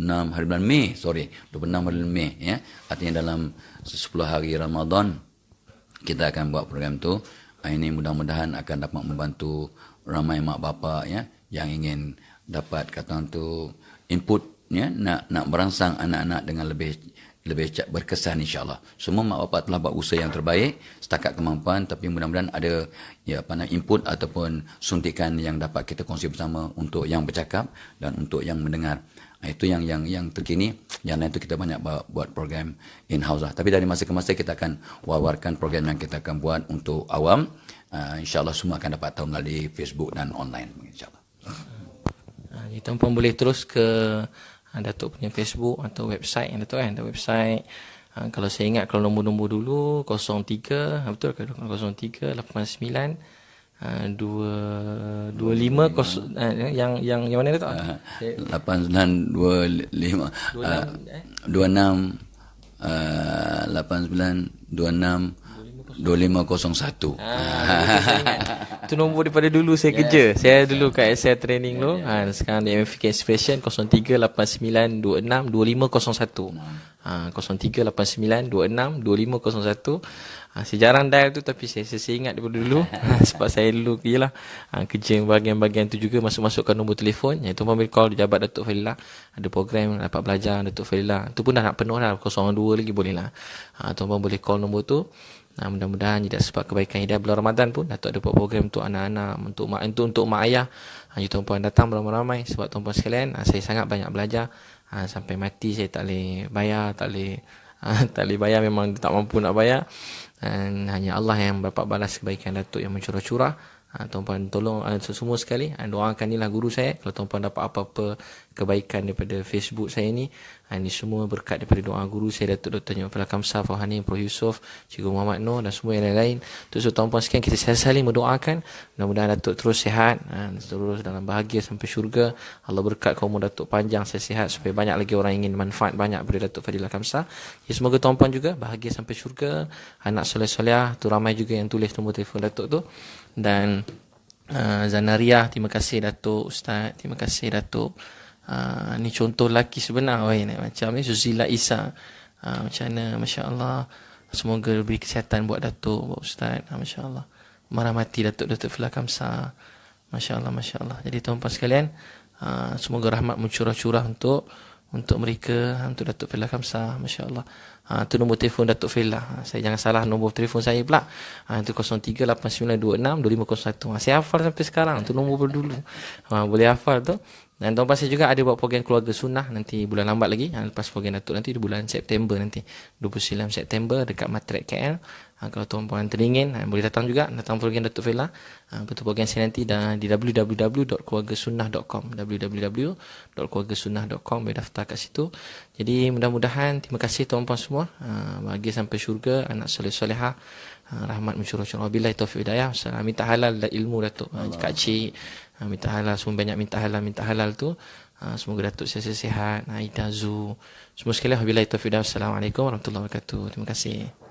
hari bulan Mei, 26 hari bulan Mei ya. Artinya dalam 10 hari Ramadan kita akan buat program tu. Ini mudah-mudahan akan dapat membantu ramai mak bapa ya yang ingin dapat kata tu input ya, nak merangsang anak-anak dengan lebih berkesan insya-Allah. Semua mak bapak telah buat usaha yang terbaik setakat kemampuan, tapi mudah-mudahan ada input ataupun suntikan yang dapat kita kongsi bersama untuk yang bercakap dan untuk yang mendengar. Itu yang terkini. Yang lain itu kita banyak buat program in-house lah. Tapi dari masa ke masa kita akan wawarkan program yang kita akan buat untuk awam. InsyaAllah semua akan dapat tahu melalui Facebook dan online. InsyaAllah. Jadi tuan-puan boleh terus ke Datuk punya Facebook atau website yang Datuk kan. Ada website. Kalau saya ingat kalau nombor-nombor dulu 03, betul ke 03 89 225 yang mana tu? 8925 26 2501. Itu nombor daripada dulu saya kerja. Saya dulu kat SL Training dulu. Sekarang di MFK Expression 0389262501. 0389262501. Saya jarang dial tu tapi saya ingat daripada dulu. Sebab saya dulu kerja bahagian-bahagian tu juga, masuk-masukkan nombor telefon. Yang tu pun call Jabat Datuk Falilah. Ada program dapat belajar Datuk Falilah. Tu pun dah nak penuh dah, 02 lagi boleh lah. Tuan-tuan boleh call nombor tu. Mudah-mudahan jadi sebab kebaikan hidayah bulan Ramadan pun Datuk ada buat program untuk anak-anak, untuk mak ayah. Jadi tuan-puan datang beramai-ramai sebab tuan-puan sekalian, saya sangat banyak belajar. Sampai mati saya tak boleh bayar, tak boleh bayar, memang tak mampu nak bayar. Dan hanya Allah yang dapat balas kebaikan Datuk yang mencurah-curah. Tuan-puan tolong semua sekali doakanlah guru saya. Kalau tuan-puan dapat apa-apa kebaikan daripada Facebook saya ni, ini semua berkat daripada doa guru saya, Datuk Dr. Nyamfala Kamsah Fauhani, Prof Yusof, Cikgu Muhammad Noor dan semua yang lain-lain. Untuk tuan-puan sekalian, kita saling mendoakan mudah-mudahan Datuk terus sihat, terus dalam bahagia sampai syurga. Allah berkat umur Datuk panjang, saya sihat supaya banyak lagi orang ingin manfaat banyak daripada Datuk Fadilah Kamsah. Semoga tuan-puan juga bahagia sampai syurga, anak soleh-soleh tu ramai juga yang tulis nombor telefon Datuk tu. Dan Zanariah, terima kasih Datuk Ustaz, terima kasih Datuk. Ni contoh lelaki sebenar macam ni. Zuzila Isa, macam mana, Masya Allah. Semoga beri kesihatan buat Datuk, buat Ustaz, Masya Allah. Merahmati Datuk Fadilah Kamsah, Masya Allah, Masya Allah. Jadi tuan-tuan sekalian, semoga rahmat mencurah-curah untuk mereka, untuk Datuk Fadilah Kamsah, Masya Allah. Itu nombor telefon Datuk Fadilah. Saya jangan salah nombor telefon saya pula. Itu 0389262501. Saya hafal sampai sekarang. Itu nombor dulu. Boleh hafal tu. Dan tuan-tuan saya juga ada buat program keluarga sunnah nanti bulan lambat lagi. Lepas program Datuk nanti di bulan September nanti. 29 September dekat Matrek KL. Kalau tuan-tuan teringin, boleh datang juga. Datang program Datuk Fadilah. Betul program saya nanti di www.keluargasunnah.com www.keluargasunnah.com. Boleh daftar kat situ. Jadi mudah-mudahan, terima kasih tuan-tuan semua. Bahagia sampai syurga, anak soleh-solehah. Rahmat mencurah-curah. Wabillahi taufiq hidayah. Minta halal ilmu Datuk. Kak Cik. Minta halal, semua banyak minta halal tu. Semoga Datuk sihat, Aida Zu, semua sekalian. Wabillahi taufiq hidayah. Assalamualaikum warahmatullahi wabarakatuh. Terima kasih.